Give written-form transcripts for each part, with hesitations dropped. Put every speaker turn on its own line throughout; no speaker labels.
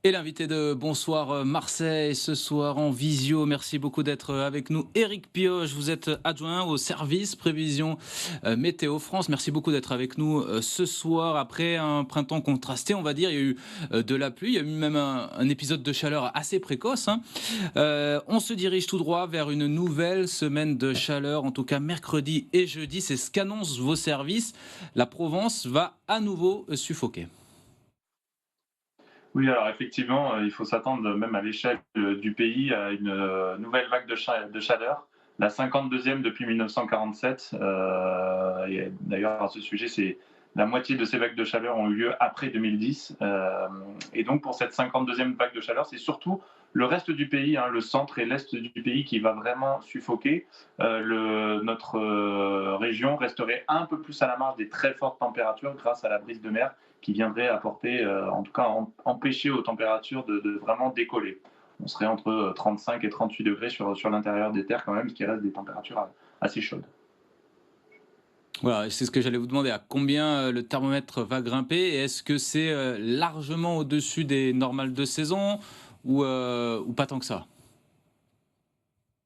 Et l'invité de Bonsoir Marseille ce soir en visio. Merci beaucoup d'être avec nous. Éric Pioche, vous êtes adjoint au service prévision Météo France. Merci beaucoup d'être avec nous ce soir. Après un printemps contrasté, on va dire, il y a eu de la pluie, il y a eu même un épisode de chaleur assez précoce, hein. On se dirige tout droit vers une nouvelle semaine de chaleur, en tout cas mercredi et jeudi. C'est ce qu'annoncent vos services. La Provence va à nouveau suffoquer.
Oui, alors effectivement, il faut s'attendre même à l'échelle du pays à une nouvelle vague de chaleur, la 52e depuis 1947. Et d'ailleurs, à ce sujet, c'est la moitié de ces vagues de chaleur ont eu lieu après 2010. Et donc, pour cette 52e vague de chaleur, c'est surtout le reste du pays, hein, le centre et l'est du pays qui va vraiment suffoquer. Notre région resterait un peu plus à la marge des très fortes températures grâce à la brise de mer qui viendrait apporter, en tout cas empêcher aux températures de vraiment décoller. On serait entre 35 et 38 degrés sur l'intérieur des terres quand même, ce qui reste des températures assez chaudes.
Voilà, c'est ce que j'allais vous demander, à combien le thermomètre va grimper et est-ce que c'est largement au-dessus des normales de saison ou pas tant que ça?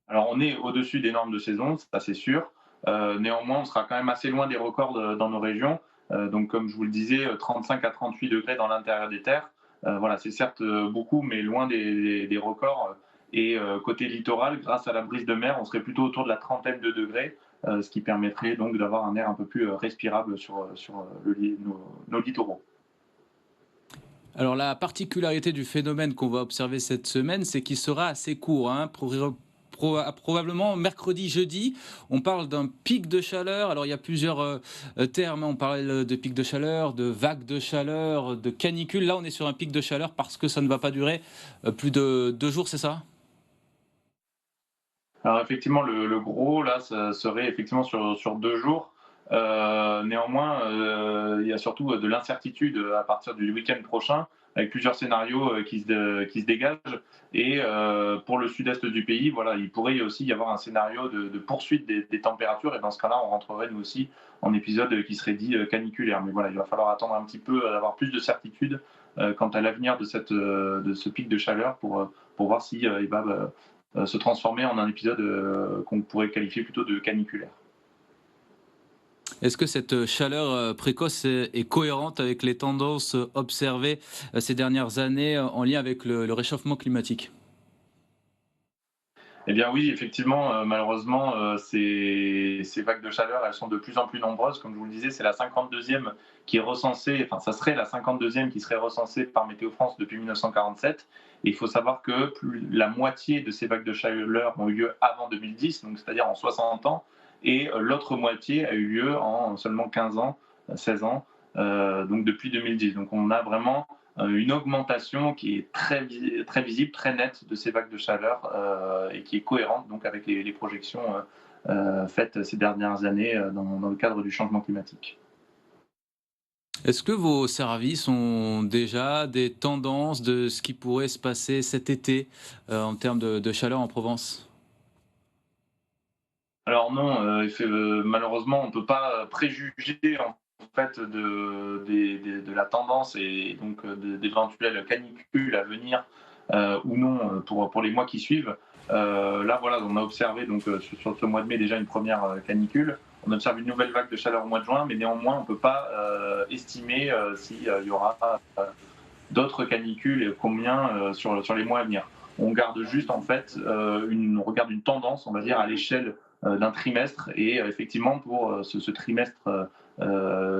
Alors on est au-dessus des normes de saison, ça c'est sûr. Néanmoins, on sera quand même assez loin des records dans nos régions. Donc comme je vous le disais, 35 à 38 degrés dans l'intérieur des terres. Voilà, c'est certes beaucoup, mais loin des records. Et côté littoral, grâce à la brise de mer, on serait plutôt autour de la trentaine de degrés, ce qui permettrait donc d'avoir un air un peu plus respirable sur nos littoraux.
Alors la particularité du phénomène qu'on va observer cette semaine, c'est qu'il sera assez court, hein, probablement mercredi, jeudi. On parle d'un pic de chaleur. Alors il y a plusieurs termes, hein. On parle de pic de chaleur, de vague de chaleur, de canicule. Là, on est sur un pic de chaleur parce que ça ne va pas durer plus de 2 jours, c'est ça?
Alors effectivement, le gros, là, ça serait effectivement sur 2 jours. Néanmoins, il y a surtout de l'incertitude à partir du week-end prochain, avec plusieurs scénarios qui se dégagent. Et pour le sud-est du pays, voilà, il pourrait aussi y avoir un scénario de poursuite des températures. Et dans ce cas-là, on rentrerait nous aussi en épisode qui serait dit caniculaire. Mais voilà, il va falloir attendre un petit peu, avoir plus de certitude quant à l'avenir de ce pic de chaleur pour voir si il va se transformer en un épisode qu'on pourrait qualifier plutôt de caniculaire.
Est-ce que cette chaleur précoce est cohérente avec les tendances observées ces dernières années en lien avec le réchauffement climatique?
Eh bien oui, effectivement, malheureusement, ces vagues de chaleur, elles sont de plus en plus nombreuses. Comme je vous le disais, c'est la 52e qui est recensée, enfin ça serait la 52e qui serait recensée par Météo France depuis 1947. Et il faut savoir que plus la moitié de ces vagues de chaleur ont eu lieu avant 2010, donc c'est-à-dire en 60 ans, et l'autre moitié a eu lieu en seulement 15 ans, 16 ans, donc depuis 2010. Donc on a vraiment une augmentation qui est très visible, très nette de ces vagues de chaleur et qui est cohérente donc avec les projections faites ces dernières années dans le cadre du changement climatique.
Est-ce que vos services ont déjà des tendances de ce qui pourrait se passer cet été en termes de chaleur en Provence?
Alors non, malheureusement, on ne peut pas préjuger en fait de la tendance et donc d'éventuelles canicules à venir ou non pour les mois qui suivent. Là, voilà, on a observé donc sur ce mois de mai déjà une première canicule. On observe une nouvelle vague de chaleur au mois de juin, mais néanmoins, on ne peut pas estimer s'il y aura d'autres canicules et combien sur les mois à venir. On garde juste en fait, on regarde une tendance, on va dire, à l'échelle d'un trimestre. Et effectivement, pour ce trimestre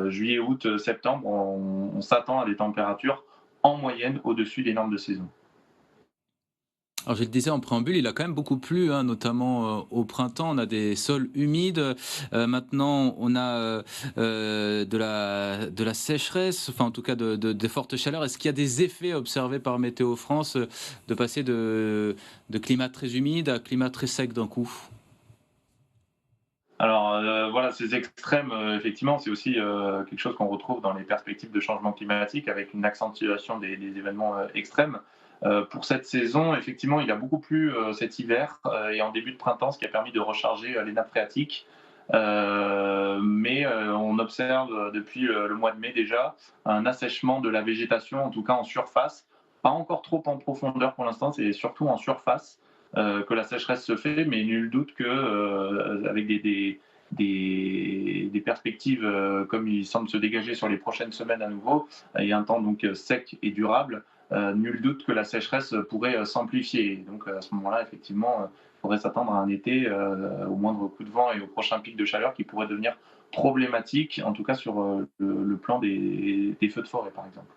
juillet, août, septembre, on s'attend à des températures en moyenne au-dessus des normes de saison.
Alors, je le disais en préambule, il a quand même beaucoup plu, hein, notamment au printemps. On a des sols humides. Maintenant, on a de la sécheresse, enfin en tout cas des fortes chaleurs. Est-ce qu'il y a des effets observés par Météo France de passer de climat très humide à climat très sec d'un coup?
Alors voilà, ces extrêmes, effectivement, c'est aussi quelque chose qu'on retrouve dans les perspectives de changement climatique avec une accentuation des événements extrêmes. Pour cette saison, effectivement, il a beaucoup plu cet hiver et en début de printemps, ce qui a permis de recharger les nappes phréatiques. Mais on observe depuis le mois de mai déjà un assèchement de la végétation, en tout cas en surface. pas encore trop en profondeur pour l'instant, c'est surtout en surface que la sécheresse se fait, mais nul doute que avec des perspectives comme il semble se dégager sur les prochaines semaines à nouveau, et un temps donc sec et durable, nul doute que la sécheresse pourrait s'amplifier. Donc à ce moment-là, effectivement, il faudrait s'attendre à un été au moindre coup de vent et au prochain pic de chaleur qui pourrait devenir problématique, en tout cas sur le plan des feux de forêt, par exemple.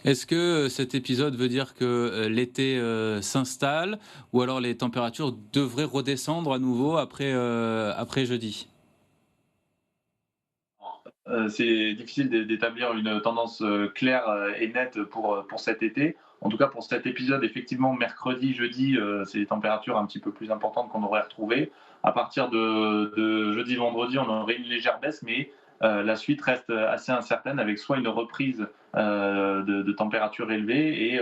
Est-ce que cet épisode veut dire que l'été s'installe ou alors les températures devraient redescendre à nouveau après jeudi?
C'est difficile d'établir une tendance claire et nette pour cet été. En tout cas, pour cet épisode, effectivement, mercredi, jeudi, c'est des températures un petit peu plus importantes qu'on aurait retrouvées. À partir de jeudi, vendredi, on aurait une légère baisse, mais la suite reste assez incertaine avec soit une reprise de températures élevées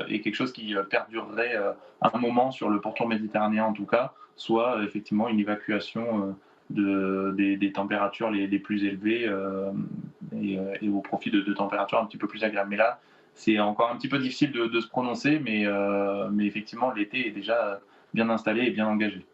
et quelque chose qui perdurerait un moment sur le pourtour méditerranéen en tout cas, soit effectivement une évacuation des températures les plus élevées et au profit de températures un petit peu plus agréables. Mais là, c'est encore un petit peu difficile de se prononcer, mais effectivement, l'été est déjà bien installé et bien engagé.